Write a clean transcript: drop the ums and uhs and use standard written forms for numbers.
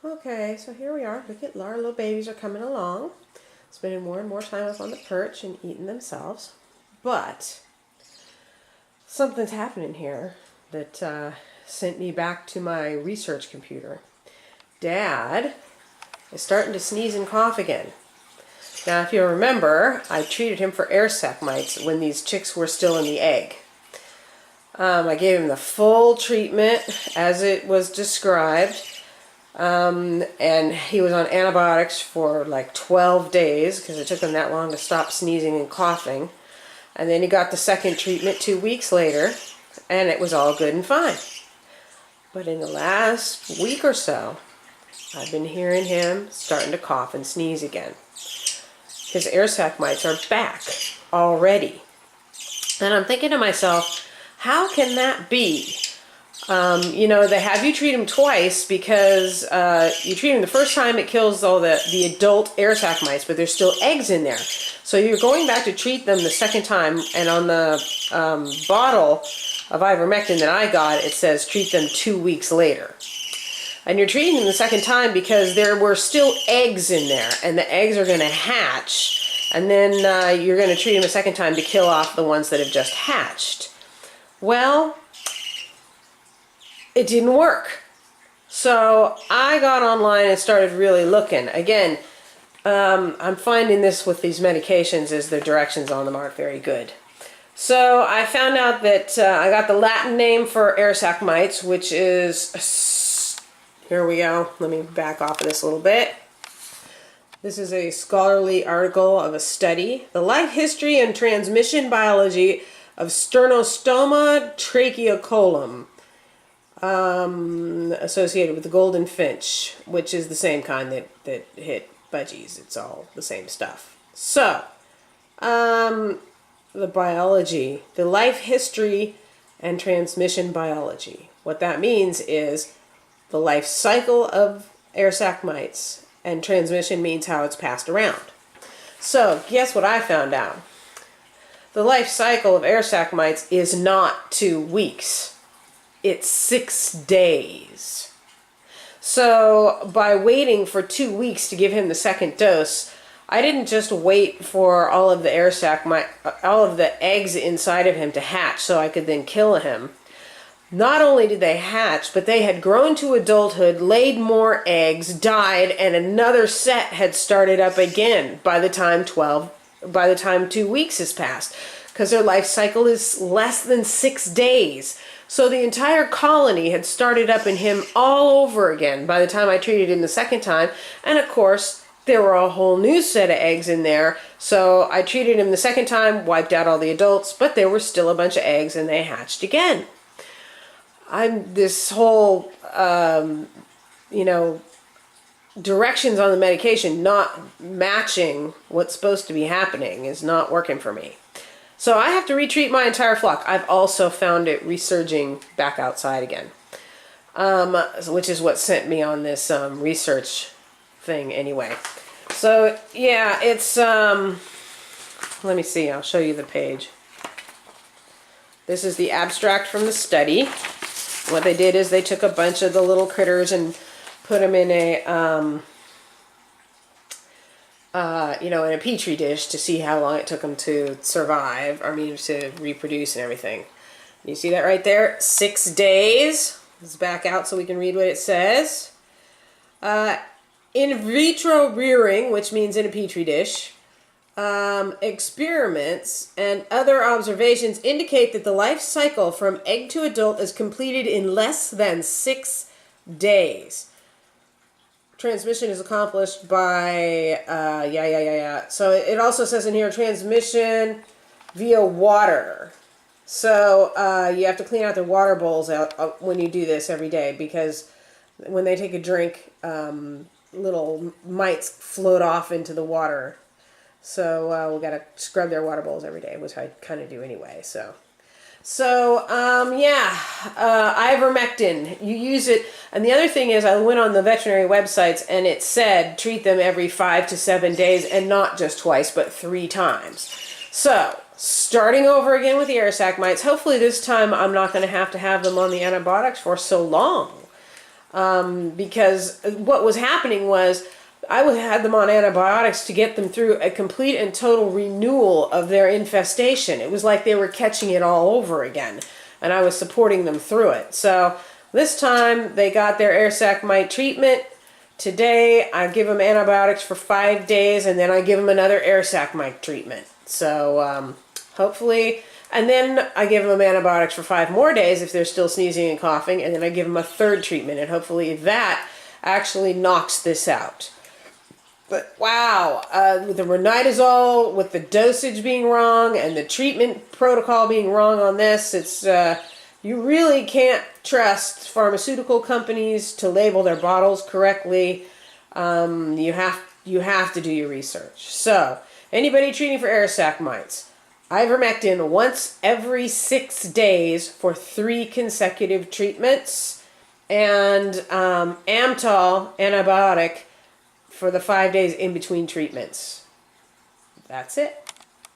Okay, so here we are. Look at our little babies are coming along, spending more and more time up on the perch and eating themselves. But something's happening here that sent me back to my research computer. Dad is starting to sneeze and cough again. Now, if you remember, I treated him for air sac mites when these chicks were still in the egg. I gave him the full treatment as it was described. And he was on antibiotics for like 12 days because it took him that long to stop sneezing and coughing. And then he got the second treatment 2 weeks later, and it was all good and fine. But in the last week or so, I've been hearing him starting to cough and sneeze again. His air sac mites are back already. And I'm thinking to myself, how can that be? They have you treat them twice because you treat them the first time, it kills all the adult air sac mites, but there's still eggs in there. So you're going back to treat them the second time, and on the bottle of ivermectin that I got, it says treat them 2 weeks later. And you're treating them the second time because there were still eggs in there, and the eggs are going to hatch, and then you're going to treat them a second time to kill off the ones that have just hatched. Well, it didn't work. So I got online and started really looking. Again, I'm finding this with these medications is the directions on them aren't very good. So I found out that I got the Latin name for air sac mites, which is, here we go, let me back off of this a little bit. This is a scholarly article of a study, the life history and transmission biology of Sternostoma tracheocolum, associated with the golden finch, which is the same kind that hit budgies. It's all the same stuff. So, the biology, the life history and transmission biology. What that means is the life cycle of air sac mites, and transmission means how it's passed around. So, guess what I found out? The life cycle of air sac mites is not 2 weeks. It's 6 days. So by waiting for 2 weeks to give him the second dose, I didn't just wait for all of the all of the eggs inside of him to hatch so I could then kill him. Not only did they hatch, but they had grown to adulthood, laid more eggs, died, and another set had started up again by the time 2 weeks has passed, because their life cycle is less than 6 days. So the entire colony had started up in him all over again by the time I treated him the second time. And of course, there were a whole new set of eggs in there. So I treated him the second time, wiped out all the adults, but there were still a bunch of eggs and they hatched again. This whole, directions on the medication not matching what's supposed to be happening is not working for me. So I have to retreat my entire flock. I've also found it resurging back outside again, which is what sent me on this research thing anyway. So yeah, it's, let me see, I'll show you the page. This is the abstract from the study. What they did is they took a bunch of the little critters and put them in a, in a petri dish to see how long it took them to survive, to reproduce and everything. You see that right there? 6 days. Let's back out so we can read what it says. In vitro rearing, which means in a petri dish, experiments and other observations indicate that the life cycle from egg to adult is completed in less than 6 days. Transmission is accomplished by, So it also says in here, transmission via water. So you have to clean out their water bowls out when you do this every day, because when they take a drink, little mites float off into the water. So we got to scrub their water bowls every day, which I kind of do anyway. So ivermectin, you use it. And the other thing is, I went on the veterinary websites and it said treat them every 5 to 7 days, and not just twice, but 3 times. So starting over again with the air sac mites. Hopefully this time I'm not going to have them on the antibiotics for so long. because what was happening was I had them on antibiotics to get them through a complete and total renewal of their infestation. It was like they were catching it all over again, and I was supporting them through it. So this time they got their SAC MITE treatment. Today I give them antibiotics for 5 days, and then I give them another SAC MITE treatment. So hopefully, and then I give them antibiotics for 5 more days if they're still sneezing and coughing, and then I give them a third treatment, and hopefully that actually knocks this out. But wow, with the ranitazole, with the dosage being wrong and the treatment protocol being wrong on this, it's you really can't trust pharmaceutical companies to label their bottles correctly. You have to do your research. So anybody treating for SAC mites, ivermectin once every 6 days for 3 consecutive treatments, and Amtal antibiotic for the 5 days in between treatments. That's it.